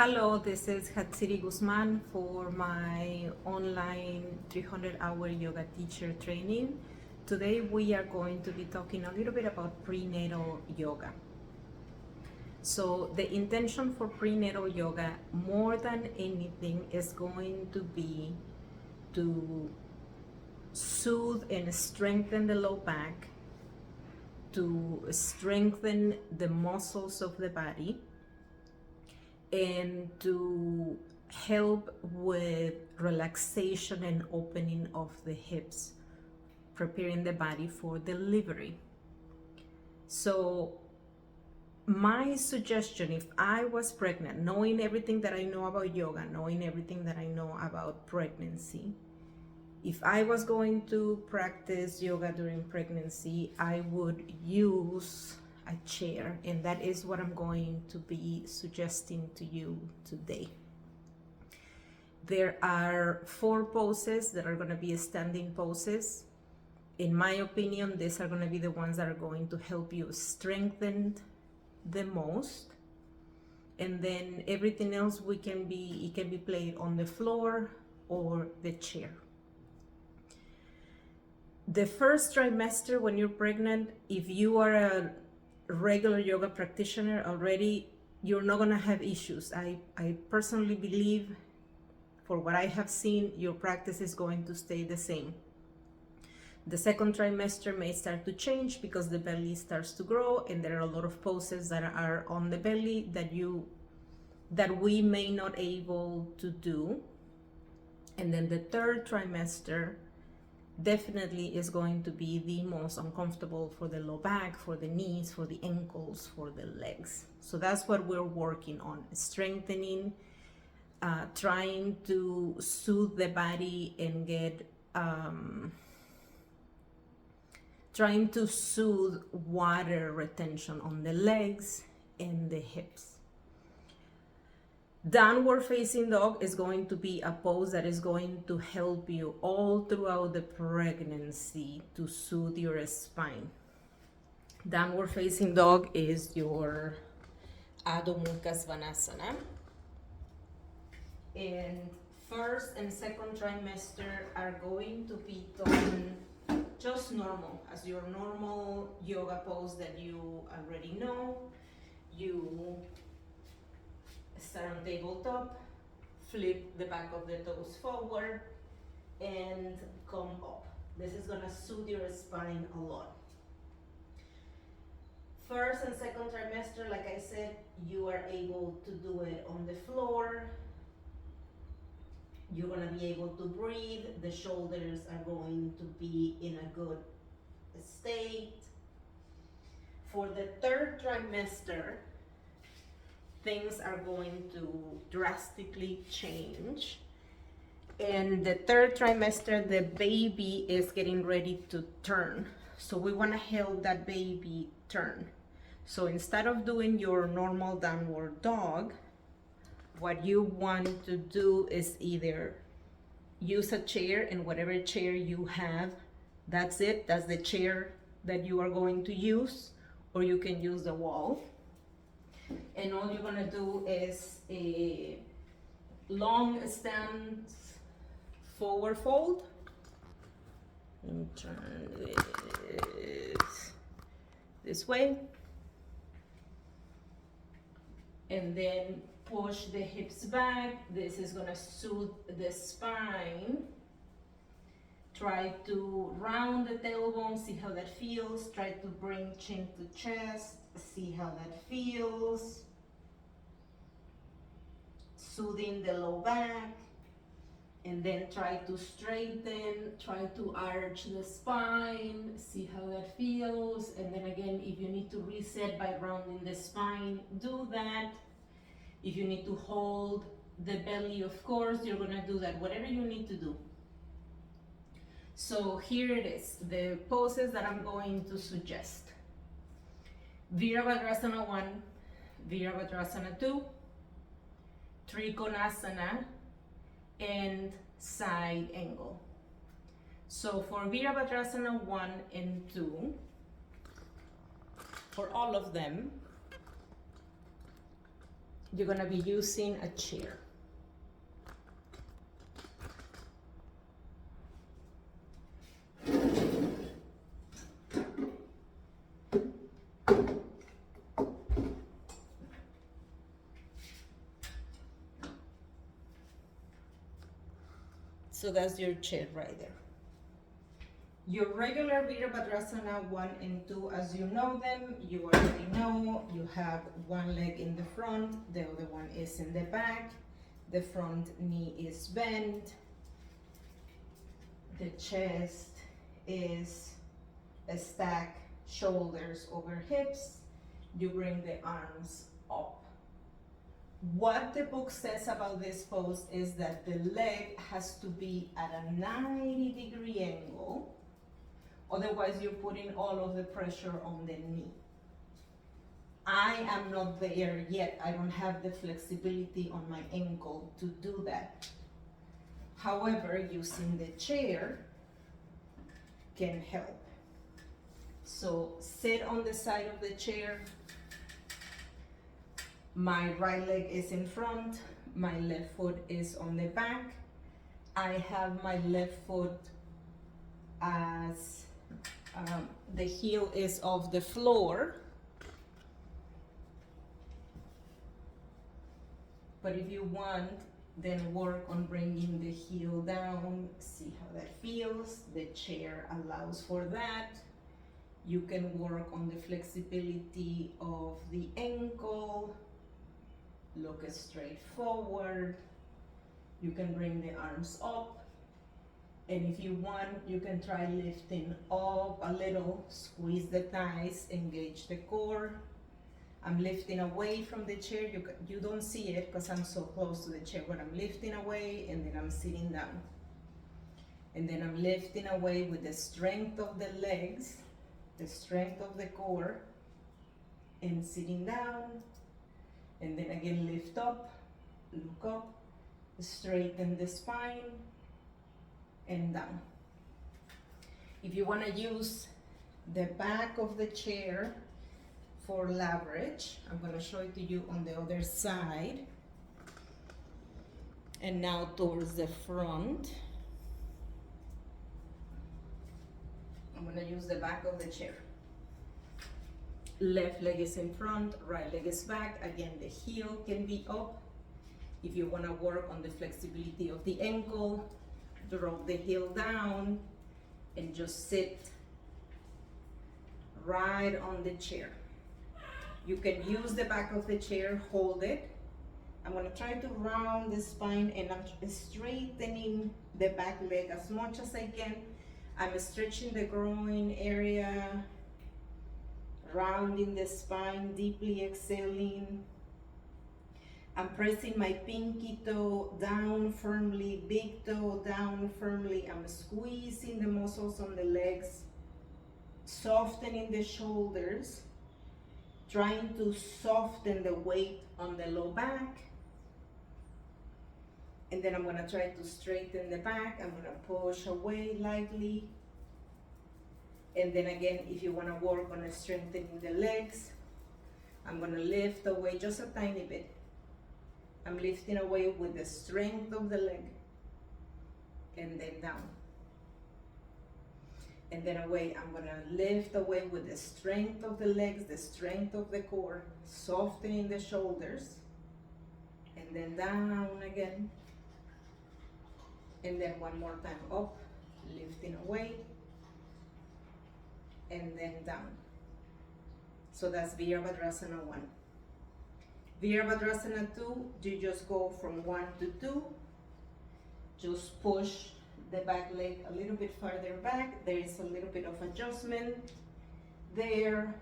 Hello, this is Hatsiri Guzman for my online 300-hour yoga teacher training. Today we are going to be talking a little bit about prenatal yoga. So the intention for prenatal yoga, more than anything, is going to be to soothe and strengthen the low back, to strengthen the muscles of the body, and to help with relaxation and opening of the hips, preparing the body for delivery. So my suggestion, if I was pregnant, knowing everything that I know about yoga, knowing everything that I know about pregnancy, if I was going to practice yoga during pregnancy, I would use a chair, and that is what I'm going to be suggesting to you today. There are 4 poses that are going to be standing poses. In my opinion, these are going to be the ones that are going to help you strengthen the most, and then everything else it can be played on the floor or the chair. The first trimester when you're pregnant, if you are a regular yoga practitioner already, you're not going to have issues. I personally believe, for what I have seen, your practice is going to stay the same. The second trimester may start to change because the belly starts to grow, and there are a lot of poses that are on the belly that we may not able to do. And then the third trimester definitely is going to be the most uncomfortable for the low back, for the knees, for the ankles, for the legs. So that's what we're working on, strengthening, trying to soothe the body and get trying to soothe water retention on the legs and the hips. Downward facing dog is going to be a pose that is going to help you all throughout the pregnancy to soothe your spine. Downward facing dog is your Adho Mukha Svanasana. And first and second trimester are going to be done just normal, as your normal yoga pose that you already know. You start on tabletop, flip the back of the toes forward, and come up. This is gonna soothe your spine a lot. First and second trimester, like I said, you are able to do it on the floor. You're gonna be able to breathe. The shoulders are going to be in a good state. For the third trimester, things are going to drastically change. In the third trimester, the baby is getting ready to turn. So we want to help that baby turn. So instead of doing your normal downward dog, what you want to do is either use a chair, and whatever chair you have, that's it. That's the chair that you are going to use, or you can use the wall. And all you're gonna do is a long stance forward fold. Let me turn this way. And then push the hips back. This is gonna soothe the spine. Try to round the tailbone, see how that feels. Try to bring chin to chest, see how that feels. Soothing the low back. And then try to straighten, try to arch the spine, see how that feels. And then again, if you need to reset by rounding the spine, do that. If you need to hold the belly, of course, you're gonna do that, whatever you need to do. So here it is, the poses that I'm going to suggest. Virabhadrasana 1, Virabhadrasana 2, Trikonasana, and side angle. So for Virabhadrasana 1 and 2, for all of them, you're gonna be using a chair. So that's your chair right there. Your regular Virabhadrasana 1 and 2, as you know them, you already know you have one leg in the front, the other one is in the back, the front knee is bent, the chest is a stack, shoulders over hips, you bring the arms up. What the book says about this pose is that the leg has to be at a 90-degree angle. Otherwise, you're putting all of the pressure on the knee. I am not there yet. I don't have the flexibility on my ankle to do that. However, using the chair can help. So sit on the side of the chair. My right leg is in front. My left foot is on the back. I have my left foot as the heel is off the floor. But if you want, then work on bringing the heel down. See how that feels. The chair allows for that. You can work on the flexibility of the ankle. Look straight forward. You can bring the arms up. And if you want, you can try lifting up a little, squeeze the thighs, engage the core. I'm lifting away from the chair. You don't see it because I'm so close to the chair, but I'm lifting away and then I'm sitting down. And then I'm lifting away with the strength of the legs, the strength of the core, and sitting down. And then again, lift up, look up, straighten the spine, and down. If you want to use the back of the chair for leverage, I'm going to show it to you on the other side. And now towards the front. I'm going to use the back of the chair. Left leg is in front, right leg is back. Again, the heel can be up. If you want to work on the flexibility of the ankle, drop the heel down and just sit right on the chair. You can use the back of the chair, hold it. I'm going to try to round the spine and I'm straightening the back leg as much as I can. I'm stretching the groin area, rounding the spine, deeply exhaling. I'm pressing my pinky toe down firmly, big toe down firmly. I'm squeezing the muscles on the legs, softening the shoulders, trying to soften the weight on the low back. And then I'm gonna try to straighten the back. I'm gonna push away lightly. And then again, if you wanna work on strengthening the legs, I'm gonna lift away just a tiny bit. I'm lifting away with the strength of the leg and then down. And then away, I'm gonna lift away with the strength of the legs, the strength of the core, softening the shoulders, and then down again. And then one more time up, lifting away, and then down. So that's Virabhadrasana 1. Virabhadrasana 2, you just go from 1 to 2. Just push the back leg a little bit farther back. There is a little bit of adjustment there.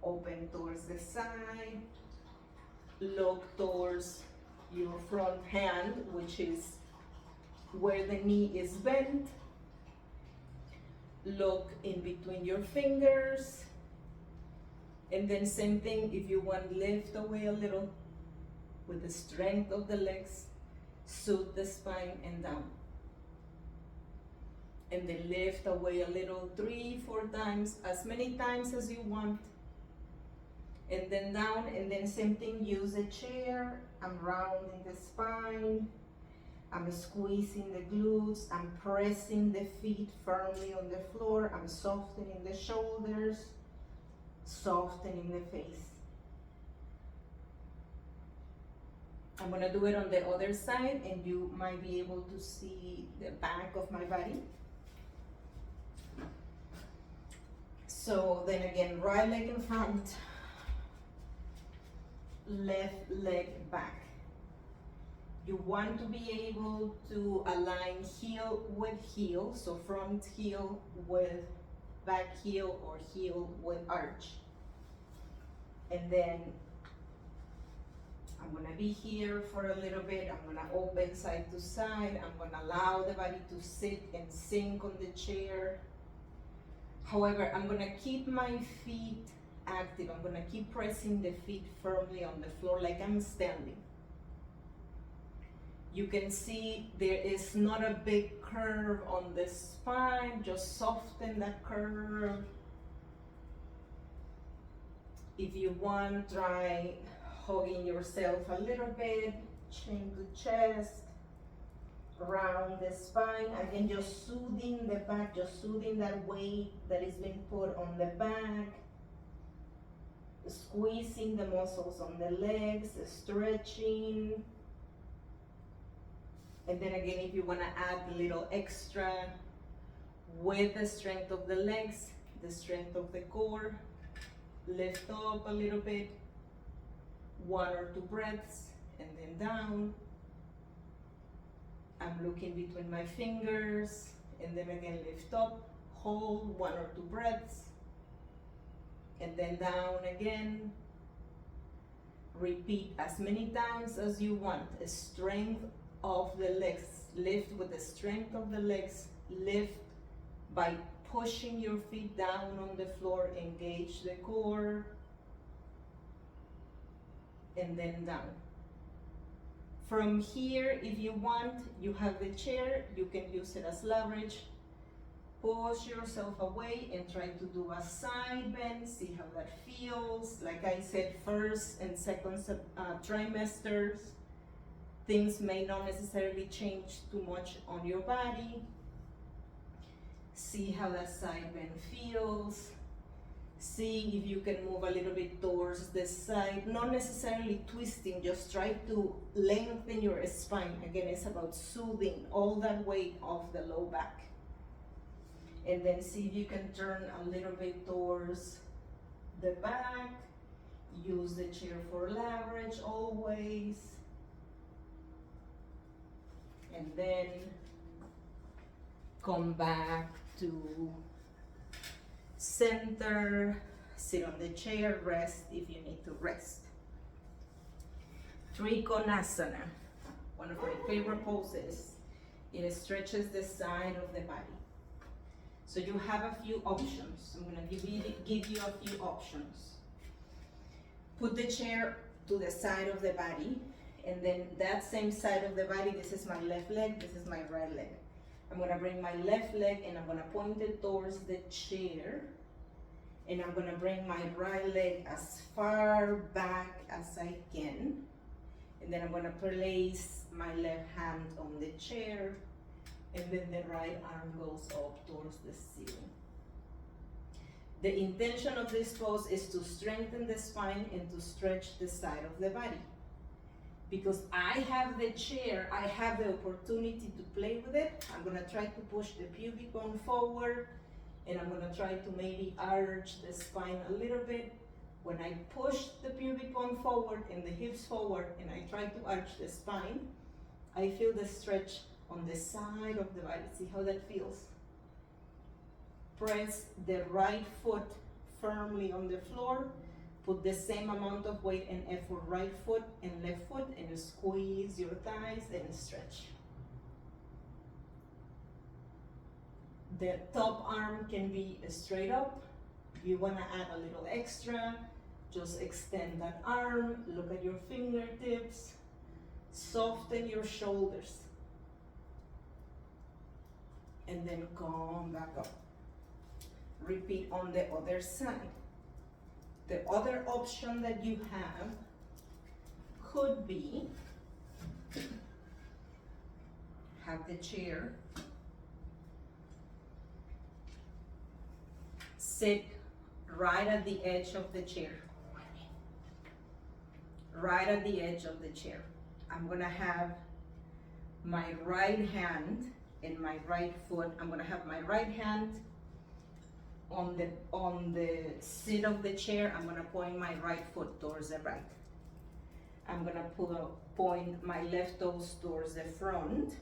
Open towards the side. Look towards your front hand, which is where the knee is bent. Look in between your fingers. And then same thing, if you want, lift away a little with the strength of the legs, soothe the spine and down. And then lift away a little 3-4 times, as many times as you want. and then down, and then same thing, use a chair. I'm rounding the spine, I'm squeezing the glutes, I'm pressing the feet firmly on the floor, I'm softening the shoulders, softening the face. I'm gonna do it on the other side, and you might be able to see the back of my body. So then again, right leg in front, left leg back. You want to be able to align heel with heel, so front heel with back heel, or heel with arch. And then I'm gonna be here for a little bit. I'm gonna open side to side. I'm gonna allow the body to sit and sink on the chair. However, I'm gonna keep my feet active. I'm gonna keep pressing the feet firmly on the floor like I'm standing. You can see there is not a big curve on the spine, just soften that curve. If you want, try hugging yourself a little bit, chin to chest, round the spine. Again, just soothing the back, just soothing that weight that is being put on the back, squeezing the muscles on the legs, stretching. And then again, if you want to add a little extra with the strength of the legs, the strength of the core, lift up a little bit, 1 or 2 breaths, and then down. I'm looking between my fingers, and then again lift up, hold 1 or 2 breaths, and then down again. Repeat as many times as you want. Strength of the legs, lift with the strength of the legs, lift by pushing your feet down on the floor, engage the core, and then down. From here, if you want, you have the chair, you can use it as leverage. Push yourself away and try to do a side bend, see how that feels. Like I said, first and second trimesters, things may not necessarily change too much on your body. See how that side bend feels. See if you can move a little bit towards the side, not necessarily twisting, just try to lengthen your spine. Again, it's about soothing all that weight off the low back. And then see if you can turn a little bit towards the back. Use the chair for leverage always. And then come back to center, sit on the chair, rest if you need to rest. Trikonasana, one of my favorite poses. It stretches the side of the body. So you have a few options. I'm gonna give you a few options. Put the chair to the side of the body, and then that same side of the body, this is my left leg, this is my right leg. I'm gonna bring my left leg and I'm gonna point it towards the chair, and I'm gonna bring my right leg as far back as I can, and then I'm gonna place my left hand on the chair, and then the right arm goes up towards the ceiling. The intention of this pose is to strengthen the spine and to stretch the side of the body. Because I have the chair, I have the opportunity to play with it. I'm gonna try to push the pubic bone forward, and I'm gonna try to maybe arch the spine a little bit. When I push the pubic bone forward and the hips forward, and I try to arch the spine, I feel the stretch on the side of the body. See how that feels? Press the right foot firmly on the floor. Put the same amount of weight and effort, right foot and left foot, and squeeze your thighs and stretch. The top arm can be straight up. If you wanna add a little extra, just extend that arm, look at your fingertips, soften your shoulders, and then come back up. Repeat on the other side. The other option that you have could be have the chair sit right at the edge of the chair. Right at the edge of the chair. I'm gonna have my right hand and my right foot. I'm gonna have my right hand on the seat of the chair. I'm gonna point my right foot towards the right. I'm gonna point my left toes towards the front.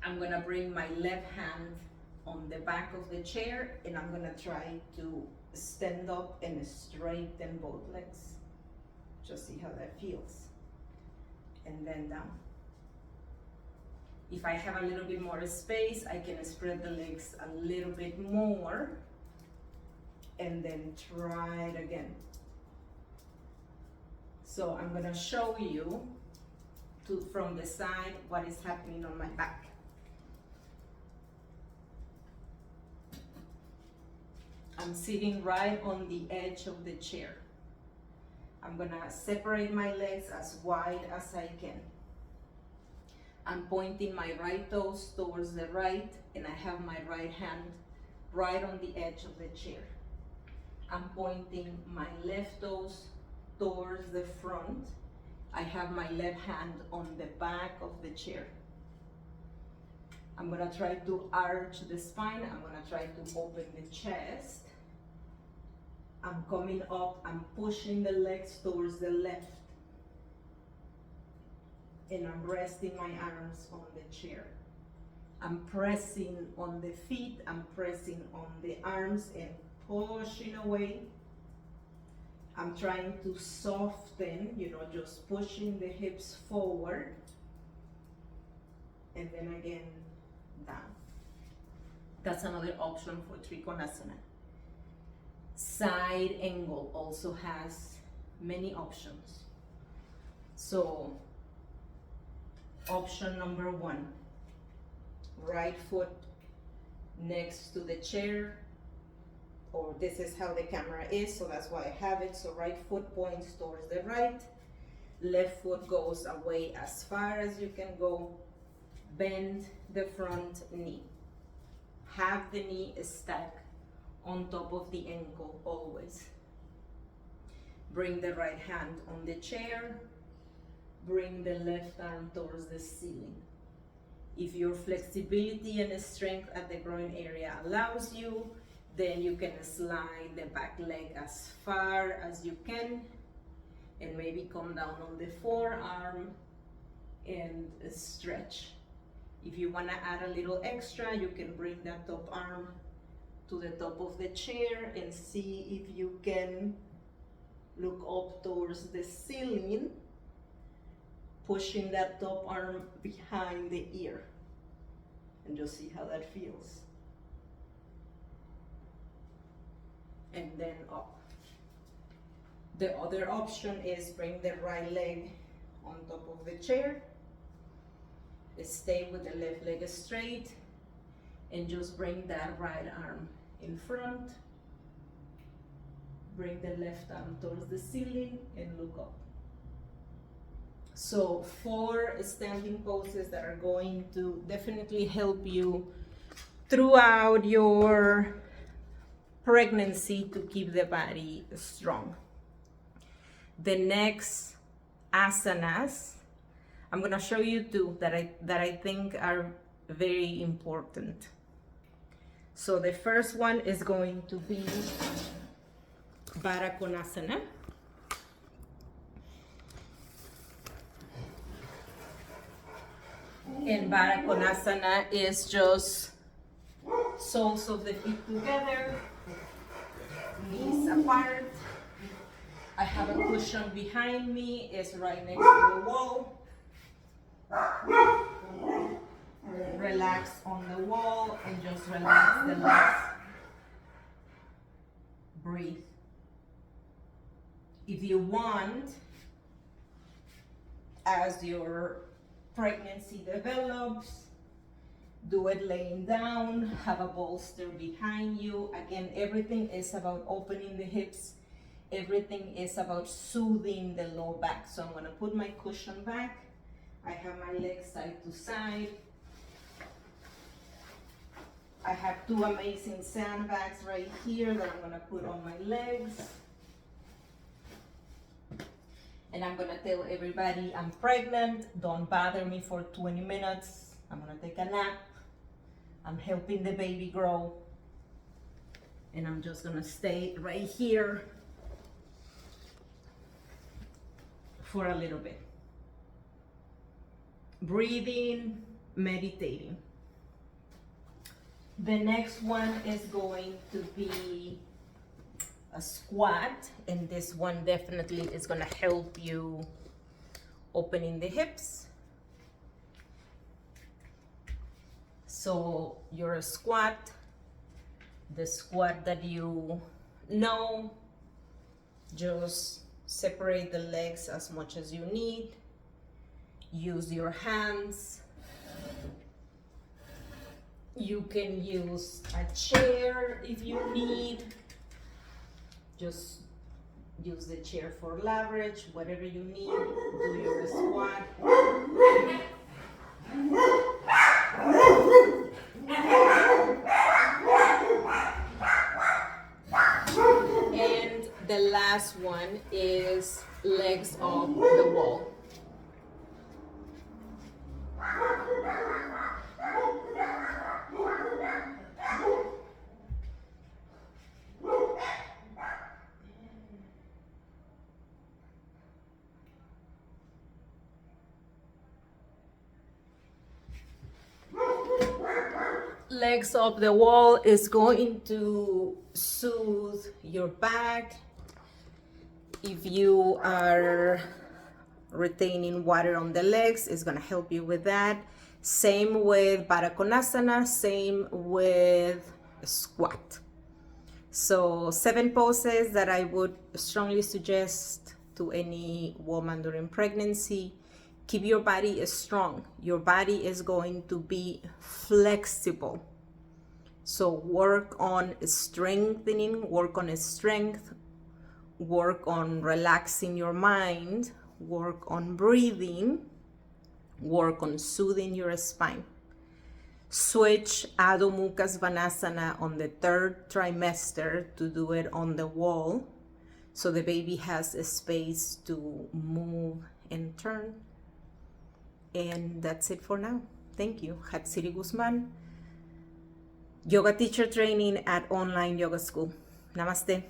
I'm gonna bring my left hand on the back of the chair, and I'm gonna try to stand up and straighten both legs. Just see how that feels. And then down. If I have a little bit more space, I can spread the legs a little bit more and then try it again. So I'm gonna show you from the side what is happening on my back. I'm sitting right on the edge of the chair. I'm gonna separate my legs as wide as I can. I'm pointing my right toes towards the right, and I have my right hand right on the edge of the chair. I'm pointing my left toes towards the front. I have my left hand on the back of the chair. I'm gonna try to arch the spine. I'm gonna try to open the chest. I'm coming up, I'm pushing the legs towards the left. And I'm resting my arms on the chair. I'm pressing on the feet, I'm pressing on the arms and pushing away. I'm trying to soften, just pushing the hips forward. And then again, down. That's another option for Trikonasana. Side angle also has many options. So, option number 1, right foot next to the chair, or this is how the camera is, so that's why I have it. So right foot points towards the right, left foot goes away as far as you can go, bend the front knee, have the knee stacked on top of the ankle always. Bring the right hand on the chair, bring the left arm towards the ceiling. If your flexibility and strength at the groin area allows you, then you can slide the back leg as far as you can and maybe come down on the forearm and stretch. If you want to add a little extra, you can bring that top arm to the top of the chair and see if you can look up towards the ceiling, pushing that top arm behind the ear, and just see how that feels. And then up. The other option is bring the right leg on top of the chair, stay with the left leg straight, and just bring that right arm in front. Bring the left arm towards the ceiling and look up. So 4 standing poses that are going to definitely help you throughout your pregnancy to keep the body strong. The next asanas, I'm gonna show you 2 that I think are very important. So the first one is going to be Baddha Konasana. And Baddha Konasana is just soles of the feet together, knees apart. I have a cushion behind me, it's right next to the wall. Relax on the wall and just relax the legs. Breathe. If you want, as your pregnancy develops, Do it laying down, have a bolster behind you. Again, everything is about opening the hips. Everything is about soothing the low back. So I'm gonna put my cushion back. I have my legs side to side. I have two amazing sandbags right here that I'm gonna put on my legs. And I'm gonna tell everybody I'm pregnant. Don't bother me for 20 minutes. I'm gonna take a nap. I'm helping the baby grow. And I'm just gonna stay right here for a little bit. Breathing, meditating. The next one is going to be a squat, and this one definitely is gonna help you opening the hips. So your squat, the squat that you know, just separate the legs as much as you need. Use your hands. You can use a chair if you need. Just use the chair for leverage, whatever you need. Do your squat. And the last one is legs off the wall. Legs off the wall is going to soothe your back. If you are retaining water on the legs, it's going to help you with that. Same with Baddha Konasana, same with squat. So 7 poses that I would strongly suggest to any woman during pregnancy. Keep your body strong. Your body is going to be flexible. So work on strengthening, work on strength, work on relaxing your mind, work on breathing, work on soothing your spine. Switch Adho Mukha Svanasana on the 3rd trimester to do it on the wall so the baby has a space to move and turn. And that's it for now. Thank you. Hatsiri Guzman, yoga teacher training at Online Yoga School. Namaste.